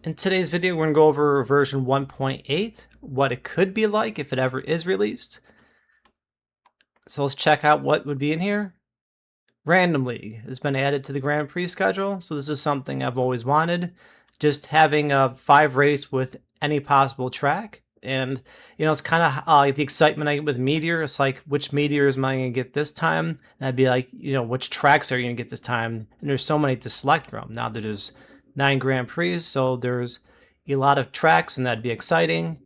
In today's video, we're going to go over version 1.8, what it could be like if it ever is released. So let's check out what would be in here. Random League has been added to the Grand Prix schedule, so this is something I've always wanted. Just having a 5 race with any possible track. And, it's kind of like the excitement I get with Meteor. It's like, which Meteors am I going to get this time? And I'd be like, which tracks are you going to get this time? And there's so many to select from. Now there's 9 Grand Prix, so there's a lot of tracks, and that'd be exciting.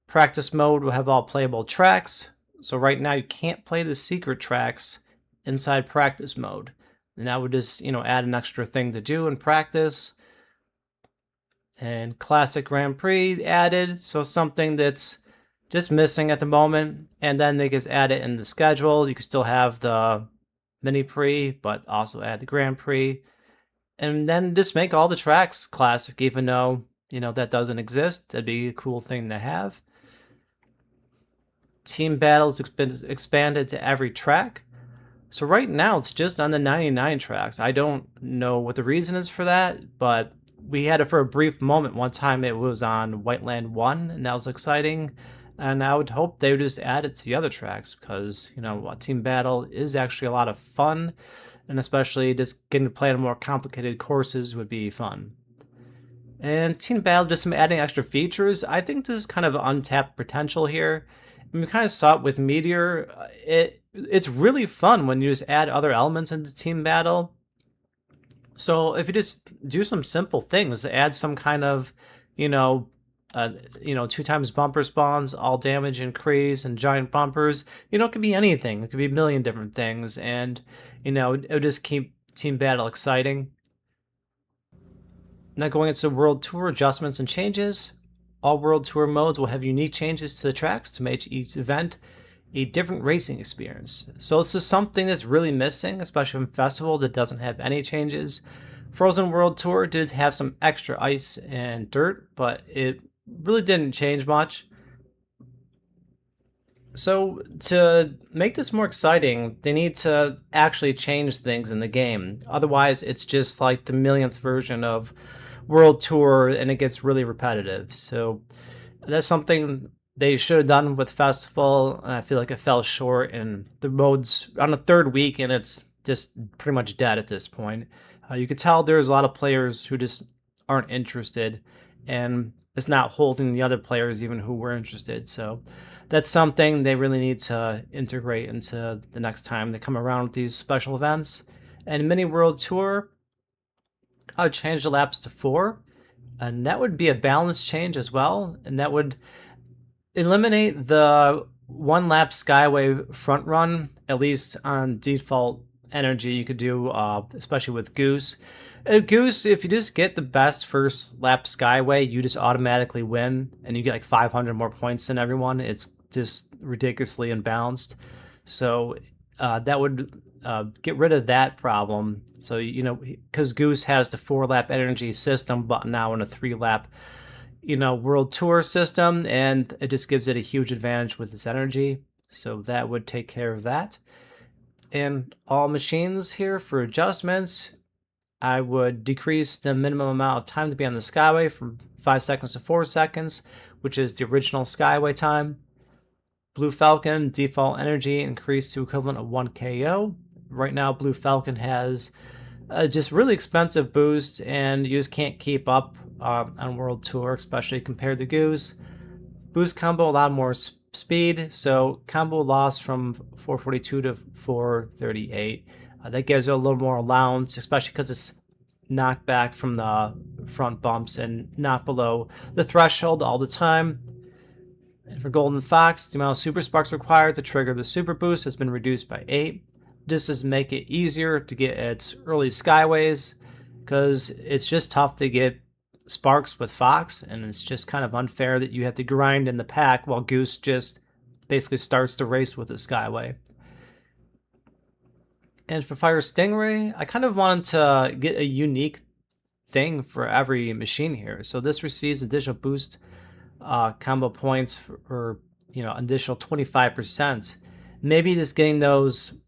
Practice mode will have all playable tracks. So right now you can't play the secret tracks inside practice mode. And that would just, add an extra thing to do in practice. And Classic Grand Prix added, so something that's just missing at the moment. And then they just add it in the schedule. You can still have the Mini Prix, but also add the Grand Prix. And then just make all the tracks classic, even though, that doesn't exist. That'd be a cool thing to have. Team battles expanded to every track. So right now it's just on the 99 tracks. I don't know what the reason is for that, but we had it for a brief moment. One time it was on Whiteland 1, and that was exciting. And I would hope they would just add it to the other tracks because, a team battle is actually a lot of fun, and especially just getting to play on more complicated courses would be fun. And Team Battle, just some adding extra features. I think this is kind of untapped potential here. And we kind of saw it with Meteor. It's really fun when you just add other elements into Team Battle. So if you just do some simple things, add some kind of, 2 times bumper spawns, all damage increase, and giant bumpers. It could be anything. It could be a million different things, and it would just keep Team Battle exciting. Now going into World Tour adjustments and changes. All World Tour modes will have unique changes to the tracks to make each event a different racing experience. So this is something that's really missing, especially from Festival that doesn't have any changes. Frozen World Tour did have some extra ice and dirt, but it really didn't change much. So to make this more exciting, they need to actually change things in the game. Otherwise, it's just like the millionth version of World Tour, and it gets really repetitive. So that's something they should have done with Festival, and I feel like it fell short. And the mode's on the 3rd week, and it's just pretty much dead at this point. You could tell there's a lot of players who just aren't interested, and it's not holding the other players even who were interested. So that's something they really need to integrate into the next time they come around with these special events. And Mini World Tour, I would change the laps to 4, and that would be a balance change as well, and that would eliminate the 1 lap Skyway front run, at least on default energy you could do, especially with Goose. Goose, if you just get the best first lap Skyway, you just automatically win, and you get like 500 more points than everyone. It's just ridiculously imbalanced. So that would get rid of that problem. So, because Goose has the 4-lap energy system, but now in a 3-lap, World Tour system, and it just gives it a huge advantage with its energy. So that would take care of that. And all machines here for adjustments, I would decrease the minimum amount of time to be on the Skyway from 5 seconds to 4 seconds, which is the original Skyway time. Blue Falcon default energy increased to equivalent of 1 KO. Right now, Blue Falcon has just really expensive boost, and you just can't keep up on World Tour, especially compared to Goose. Boost combo a lot more speed, so combo loss from 442 to 438. That gives it a little more allowance, especially because it's knocked back from the front bumps and not below the threshold all the time. And for Golden Fox, the amount of Super Sparks required to trigger the Super Boost has been reduced by 8. This is make it easier to get its early Skyways, because it's just tough to get Sparks with Fox, and it's just kind of unfair that you have to grind in the pack while Goose just basically starts the race with a Skyway. And for Fire Stingray, I kind of wanted to get a unique thing for every machine here. So this receives additional boost combo points for additional 25%. Maybe just getting those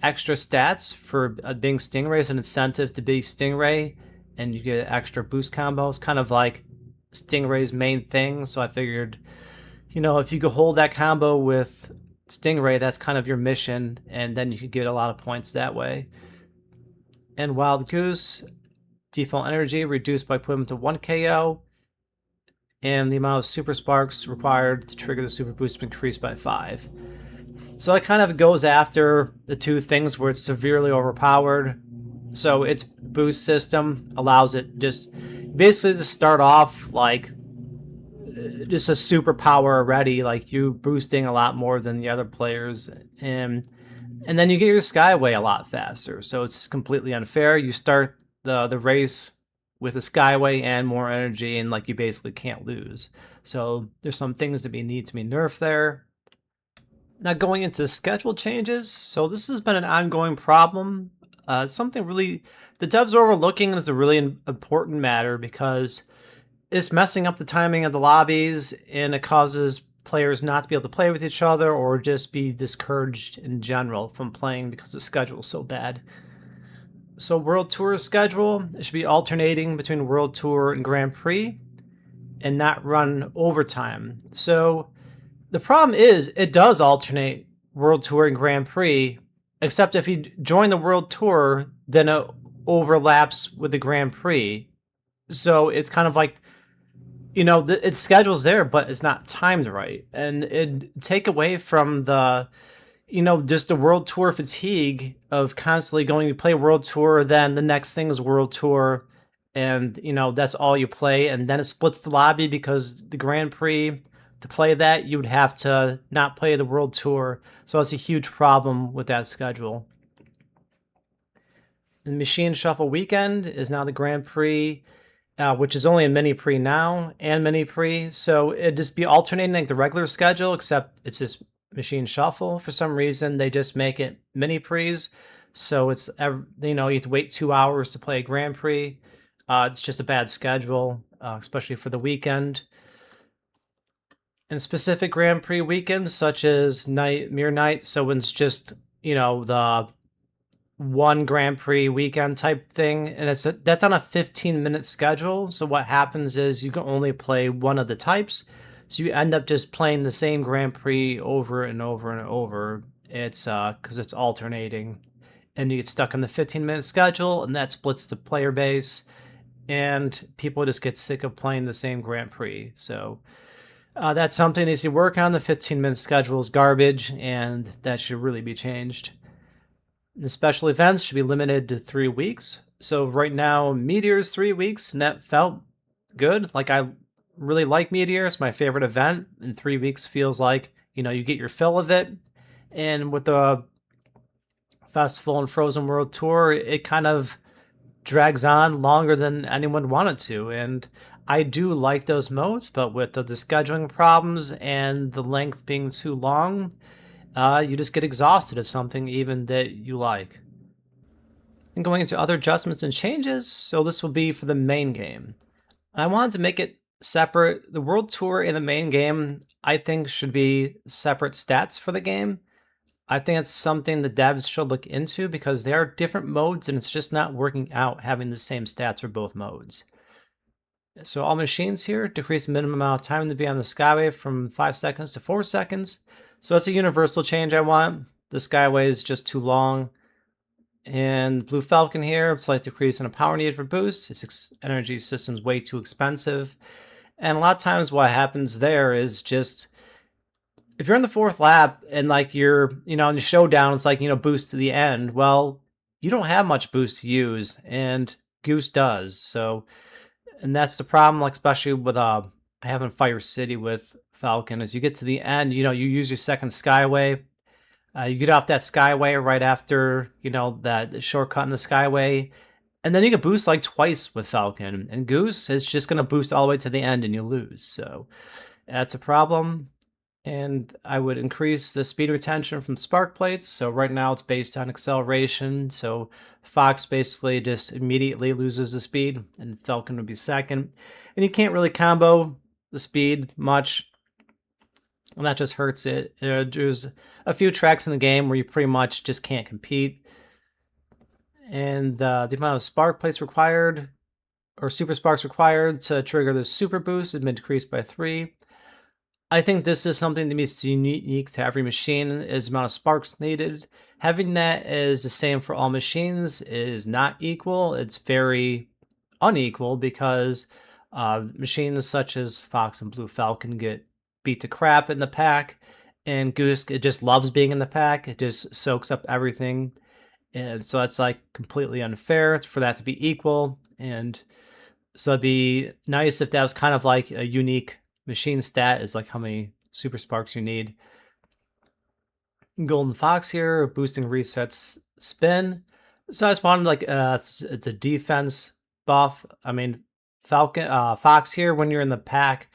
extra stats for being Stingray is an incentive to be Stingray, and you get extra boost combos, kind of like Stingray's main thing. So I figured, if you could hold that combo with Stingray, that's kind of your mission, and then you could get a lot of points that way. And Wild Goose, default energy reduced by putting him to 1 KO, and the amount of super sparks required to trigger the super boost increased by 5. So it kind of goes after the two things where it's severely overpowered. So its boost system allows it just basically to start off like just a superpower already, like you boosting a lot more than the other players, and then you get your Skyway a lot faster. So it's completely unfair. You start the race with a Skyway and more energy, and like you basically can't lose. So there's some things that need to be nerfed there. Now going into schedule changes, so this has been an ongoing problem. Something really the devs are overlooking is a really important matter because it's messing up the timing of the lobbies, and it causes players not to be able to play with each other or just be discouraged in general from playing because the schedule is so bad. So World Tour schedule, it should be alternating between World Tour and Grand Prix and not run overtime. So the problem is it does alternate World Tour and Grand Prix, except if you join the World Tour, then it overlaps with the Grand Prix. So it's kind of like, its schedule's there, but it's not timed right. And it take away from the, just the World Tour fatigue of constantly going to play World Tour, then the next thing is World Tour, and, that's all you play. And then it splits the lobby because the Grand Prix, to play that, you would have to not play the World Tour. So it's a huge problem with that schedule. The Machine Shuffle Weekend is now the Grand Prix, which is only a mini pre now and mini pre. So it'd just be alternating like the regular schedule, except it's just Machine Shuffle. For some reason, they just make it mini pre's. So it's, you have to wait 2 hours to play a Grand Prix. It's just a bad schedule, especially for the weekend. And specific Grand Prix weekends, such as Mirror Night, so when it's just, the one Grand Prix weekend type thing, and that's on a 15-minute schedule. So what happens is you can only play one of the types, so you end up just playing the same Grand Prix over and over and over. It's because it's alternating, and you get stuck on the 15-minute schedule, and that splits the player base, and people just get sick of playing the same Grand Prix. So that's something that needs to work on. The 15-minute schedule is garbage, and that should really be changed. The special events should be limited to 3 weeks. So right now, Meteor's 3 weeks, and that felt good. Like, I really like Meteor. It's my favorite event, and 3 weeks feels like, you get your fill of it. And with the festival and Frozen World Tour, it kind of drags on longer than anyone wanted to. And I do like those modes, but with the scheduling problems and the length being too long, you just get exhausted of something even that you like. And going into other adjustments and changes, so this will be for the main game. I wanted to make it separate. The World Tour and the main game, I think, should be separate stats for the game. I think it's something the devs should look into because they are different modes and it's just not working out having the same stats for both modes. So all machines here decrease the minimum amount of time to be on the Skyway from 5 seconds to 4 seconds. So that's a universal change I want. The Skyway is just too long. And Blue Falcon here, slight decrease in the power needed for boost. Its energy system's way too expensive. And a lot of times what happens there is just, if you're in the 4th lap and like you're, in the showdown, it's like, boost to the end. Well, you don't have much boost to use, and Goose does. So, and that's the problem, like especially with having Fire City with Falcon, as you get to the end, you use your second Skyway. You get off that Skyway right after, that shortcut in the Skyway. And then you can boost like twice with Falcon. And Goose is just going to boost all the way to the end and you lose. So that's a problem. And I would increase the speed retention from spark plates. So right now it's based on acceleration. So Fox basically just immediately loses the speed and Falcon would be second. And you can't really combo the speed much. And that just hurts it. There's a few tracks in the game where you pretty much just can't compete. And the amount of spark plates required, or super sparks required to trigger the super boost has been decreased by 3. I think this is something that means unique to every machine is the amount of sparks needed. Having that is the same for all machines is not equal. It's very unequal because machines such as Fox and Blue Falcon get beat to crap in the pack, and Goose, it just loves being in the pack. It just soaks up everything, and so it's like completely unfair for that to be equal. And so it'd be nice if that was kind of like a unique machine stat, is like how many super sparks you need. Golden Fox here, boosting resets spin. So I just wanted like it's a defense buff. I mean, Fox here, when you're in the pack,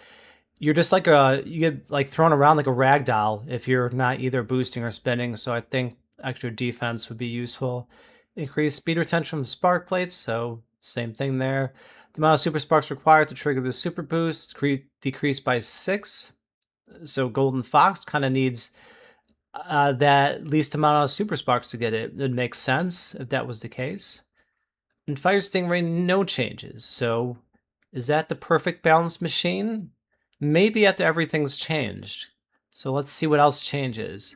you're just like you get like thrown around like a rag doll if you're not either boosting or spinning. So I think extra defense would be useful. Increase speed retention from spark plates, so same thing there. The amount of super sparks required to trigger the super boost decreased by 6. So Golden Fox kind of needs that least amount of super sparks to get it. It makes sense if that was the case. And Fire Stingray, no changes. So is that the perfect balanced machine? Maybe after everything's changed. So let's see what else changes.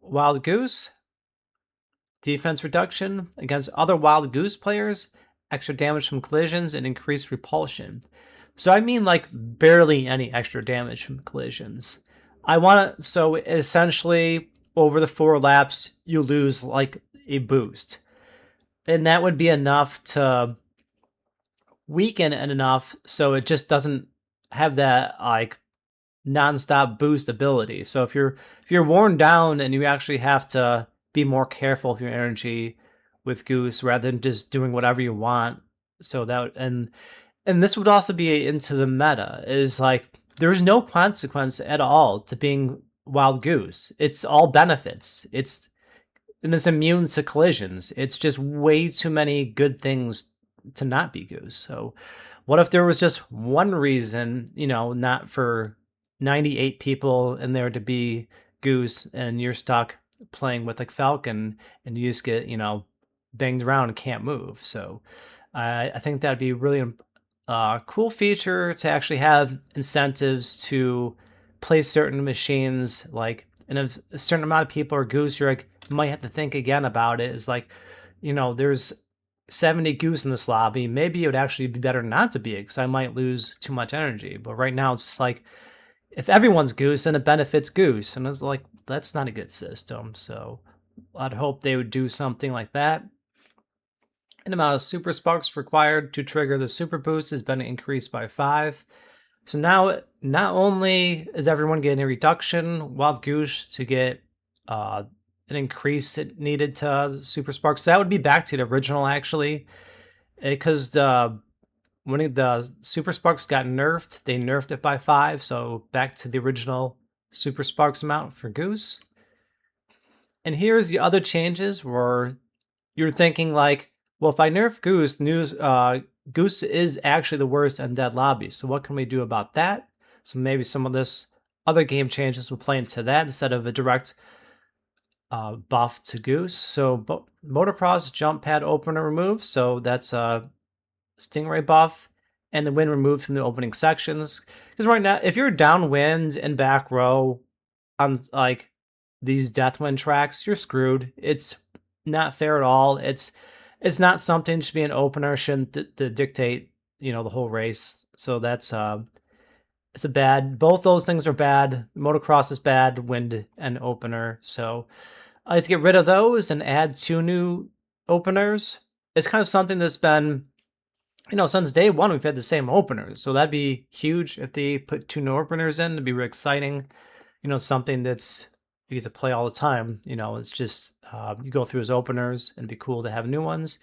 Wild Goose, defense reduction against other Wild Goose players, extra damage from collisions, and increased repulsion. So I mean like barely any extra damage from collisions. I want to, so essentially over the 4 laps, you lose like a boost. And that would be enough to weaken it enough so it just doesn't have that like nonstop boost ability. So if you're worn down and you actually have to be more careful of your energy with Goose rather than just doing whatever you want. So that and this would also be into the meta, is like there's no consequence at all to being Wild Goose. It's all benefits. It's immune to collisions. It's just way too many good things to not be Goose. So what if there was just one reason, not for 98 people in there to be Goose, and you're stuck playing with like Falcon and you just get, banged around and can't move. So I think that'd be really cool feature to actually have incentives to play certain machines. Like, and if a certain amount of people are Goose, you're like, you might have to think again about it. It's like, there's 70 Goose in this lobby. Maybe it would actually be better not to be it because I might lose too much energy. But right now, it's just like, if everyone's Goose, then it benefits Goose. And it's like, that's not a good system. So I'd hope they would do something like that. An amount of super sparks required to trigger the super boost has been increased by 5. So now, not only is everyone getting a reduction, Wild Goose to get an increase it needed to super sparks. So that would be back to the original actually, because when the super sparks got nerfed, they nerfed it by 5. So back to the original super sparks amount for Goose. And here's the other changes where you're thinking like, well, if I nerf Goose, Goose is actually the worst in dead lobbies. So what can we do about that? So maybe some of this other game changes will play into that instead of a direct buff to Goose. So motocross jump pad opener removed. So that's a Stingray buff, and the wind removed from the opening sections. Because right now, if you're downwind and back row on like these Deathwind tracks, you're screwed. It's not fair at all. It's not something to be an opener, shouldn't dictate, the whole race. So that's it's a bad. Both those things are bad. Motocross is bad, wind and opener. So I like to get rid of those and add 2 new openers. It's kind of something that's been, since day one we've had the same openers. So that'd be huge if they put 2 new openers in. It'd be really exciting. Something that's you get to play all the time. It's just you go through his openers, and it'd be cool to have new ones.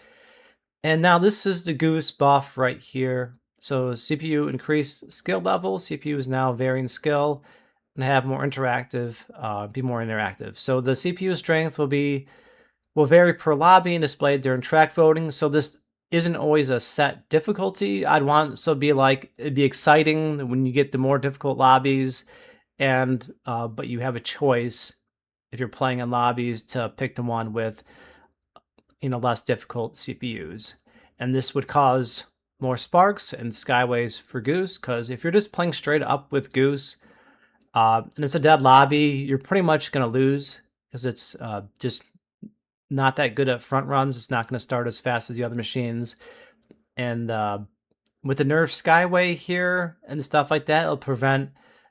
And now this is the Goose buff right here. So CPU increased skill level. CPU is now varying skill and have more interactive, be more interactive. So the CPU strength will vary per lobby and displayed during track voting. So this isn't always a set difficulty. I'd want so be like it'd be exciting when you get the more difficult lobbies, and but you have a choice if you're playing in lobbies to pick the one with less difficult CPUs. and this would cause more sparks and skyways for Goose. Because if you're just playing straight up with Goose, and it's a dead lobby, you're pretty much gonna lose because it's just not that good at front runs. It's not gonna start as fast as the other machines, and with the nerf Skyway here and stuff like that, it'll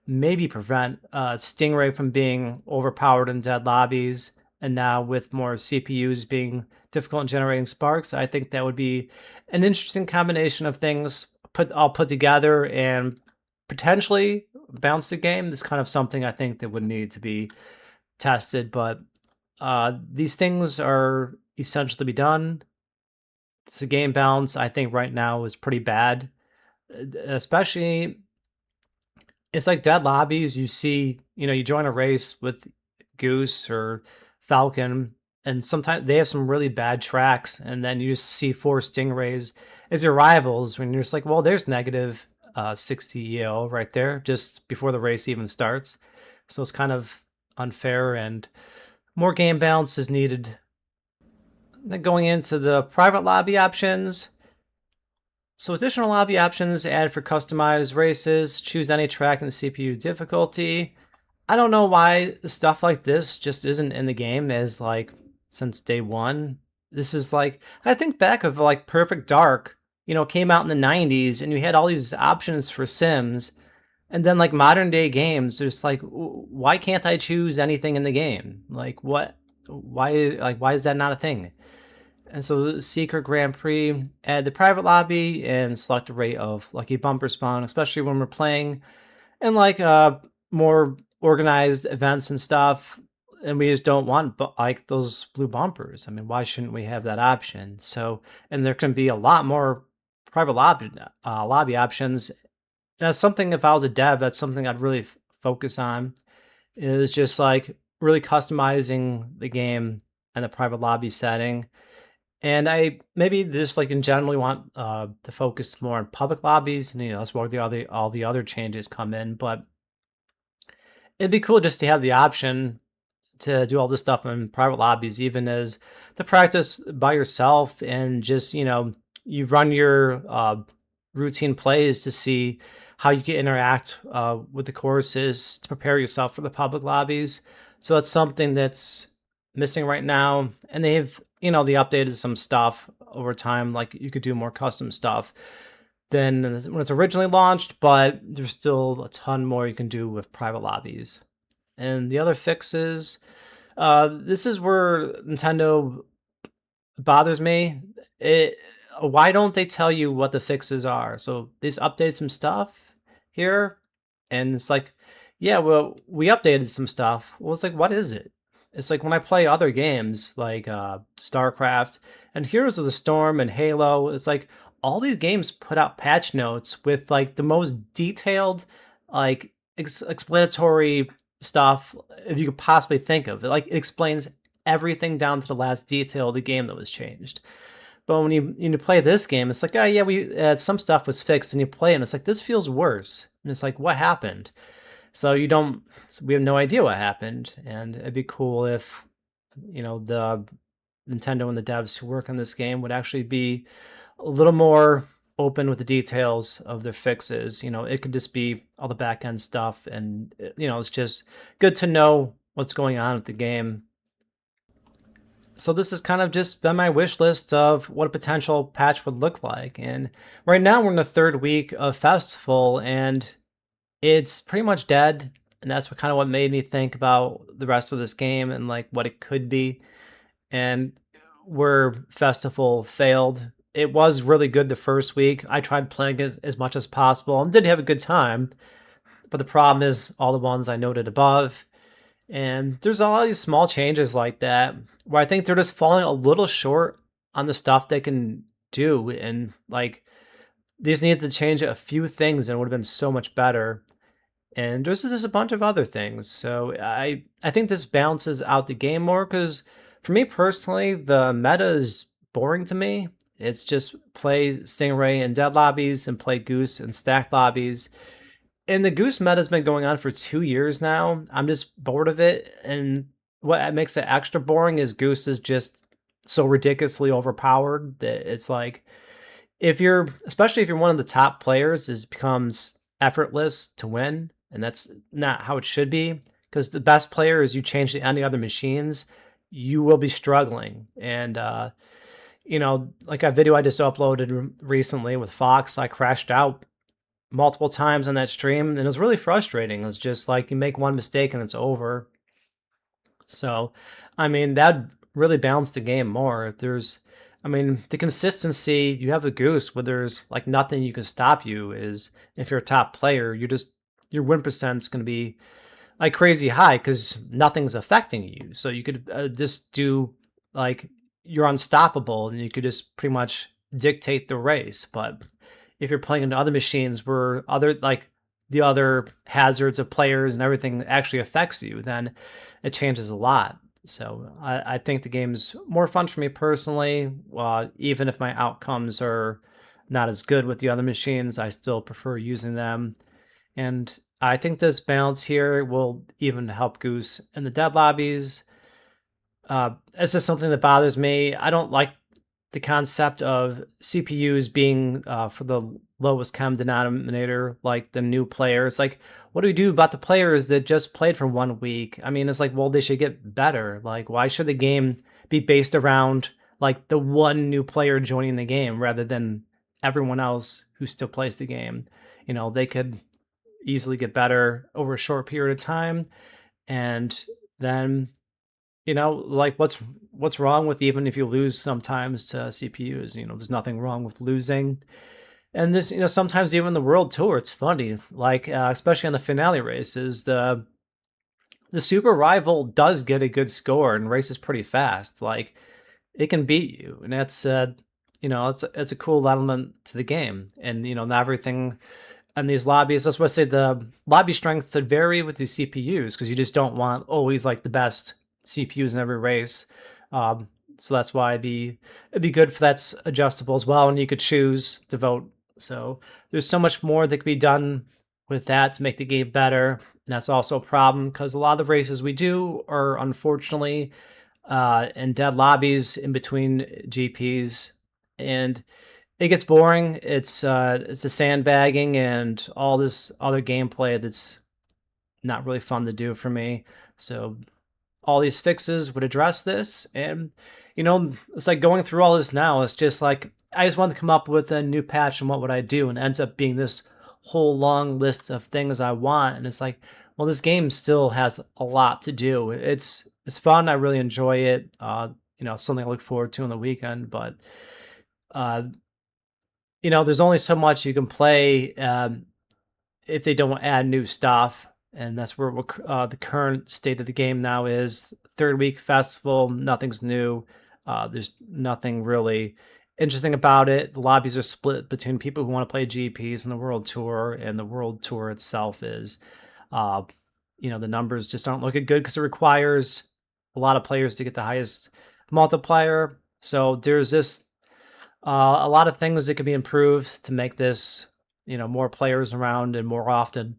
maybe prevent Stingray from being overpowered in dead lobbies. And now with more CPUs being difficult in generating sparks, I think that would be an interesting combination of things all put together and potentially bounce the game. This is kind of something I think that would need to be tested, but these things are essential to be done. The game balance, I think, right now is pretty bad, especially it's like dead lobbies. You see, you join a race with Goose or Falcon, and sometimes they have some really bad tracks, and then you just see four Stingrays as your rivals when you're just like, well, there's negative 60 EO right there just before the race even starts. So it's kind of unfair, and more game balance is needed. Then going into the private lobby options. So additional lobby options add for customized races, choose any track in the CPU difficulty. I don't know why stuff like this just isn't in the game as like since day one. This is like, I think back of like Perfect Dark, came out in the 90s and you had all these options for Sims. And then like modern day games, there's like, why can't I choose anything in the game? Like what, why is that not a thing? And so Secret Grand Prix, add the private lobby and select a rate of lucky bumper spawn, especially when we're playing in like more organized events and stuff. And we just don't want like those blue bumpers. I mean, why shouldn't we have that option? So, and there can be a lot more private lobby options. And that's something, if I was a dev, that's something I'd really focus on, is just like really customizing the game and the private lobby setting. And I maybe just like in general want to focus more on public lobbies, and that's where all the other changes come in. But it'd be cool just to have the option to do all this stuff in private lobbies, even as the practice by yourself, and just you run your routine plays to see how you can interact with the courses to prepare yourself for the public lobbies. So that's something that's missing right now, and they've they updated some stuff over time, like you could do more custom stuff than when it's originally launched, but there's still a ton more you can do with private lobbies. And the other fixes, this is where Nintendo bothers me. Why don't they tell you what the fixes are? So they just update some stuff here, and it's like, yeah, well, we updated some stuff. Well, it's like, what is it? It's like when I play other games like StarCraft and Heroes of the Storm and Halo, it's like all these games put out patch notes with like the most detailed, like explanatory stuff if you could possibly think of. Like it explains everything down to the last detail of the game that was changed. But when you play this game, it's like, oh yeah, we some stuff was fixed, and you play it, and it's like, this feels worse. And it's like, what happened? So we have no idea what happened, and it'd be cool if, the Nintendo and the devs who work on this game would actually be a little more open with the details of their fixes. It could just be all the back end stuff, and it's just good to know what's going on with the game. So this has kind of just been my wish list of what a potential patch would look like. And right now we're in the third week of Festival, and it's pretty much dead, and that's what made me think about the rest of this game and like what it could be. And where Festival failed, it was really good the first week. I tried playing it as much as possible and did have a good time, but the problem is all the ones I noted above. And there's a lot of these small changes like that where I think they're just falling a little short on the stuff they can do, and like these needed to change a few things and it would have been so much better. And there's just a bunch of other things. So I think this balances out the game more, because for me personally, the meta is boring to me. It's just play Stingray in dead lobbies and play Goose in stacked lobbies. And the Goose meta has been going on for 2 years now. I'm just bored of it. And what makes it extra boring is Goose is just so ridiculously overpowered that it's like if you're especially if you're one of the top players, it becomes effortless to win, and that's not how it should be. Because the best players, you change to any other machines, you will be struggling. And like a video I just uploaded recently with Fox, I crashed out multiple times on that stream, and it was really frustrating. It's just like you make one mistake and it's over. So, I mean, that really balanced the game more. I mean, the consistency, you have the goose where there's like nothing you can stop you is if you're a top player, your win percent's going to be like crazy high because nothing's affecting you. So you could just do like you're unstoppable and you could just pretty much dictate the race. But if you're playing into other machines where the other hazards of players and everything actually affects you, then it changes a lot. So I think the game's more fun for me personally. Even if my outcomes are not as good with the other machines, I still prefer using them. And I think this balance here will even help Goose in the dead lobbies. It's just something that bothers me. I don't like the concept of CPUs being for the lowest common denominator, like the new players. Like, what do we do about the players that just played for 1 week? I mean, it's like, well, they should get better. Like, why should the game be based around like the one new player joining the game rather than everyone else who still plays the game? They could easily get better over a short period of time, and then like what's wrong with even if you lose sometimes to CPUs? There's nothing wrong with losing. And this, sometimes even the world tour, it's funny. Like especially on the finale races, the super rival does get a good score and races pretty fast. Like it can beat you, and that's it's a cool element to the game. And not everything and these lobbies, that's why I say the lobby strength could vary with these CPUs because you just don't want always like the best CPUs in every race. So that's why it'd be good for that's adjustable as well, and you could choose to vote. So there's so much more that could be done with that to make the game better. And that's also a problem because a lot of the races we do are unfortunately in dead lobbies in between GPs, and it gets boring. It's the sandbagging and all this other gameplay that's not really fun to do for me. So all these fixes would address this, and it's like going through all this now. It's just like I just want to come up with a new patch and what would I do, and it ends up being this whole long list of things I want. And it's like, well, this game still has a lot to do. It's fun. I really enjoy it. Something I look forward to on the weekend, but uh, there's only so much you can play if they don't add new stuff, and that's where the current state of the game now is. Third week festival, nothing's new. There's nothing really interesting about it. The lobbies are split between people who want to play GPs and the World Tour, and the World Tour itself is, uh, the numbers just aren't looking good because it requires a lot of players to get the highest multiplier. So there's this a lot of things that could be improved to make this, more players around and more often.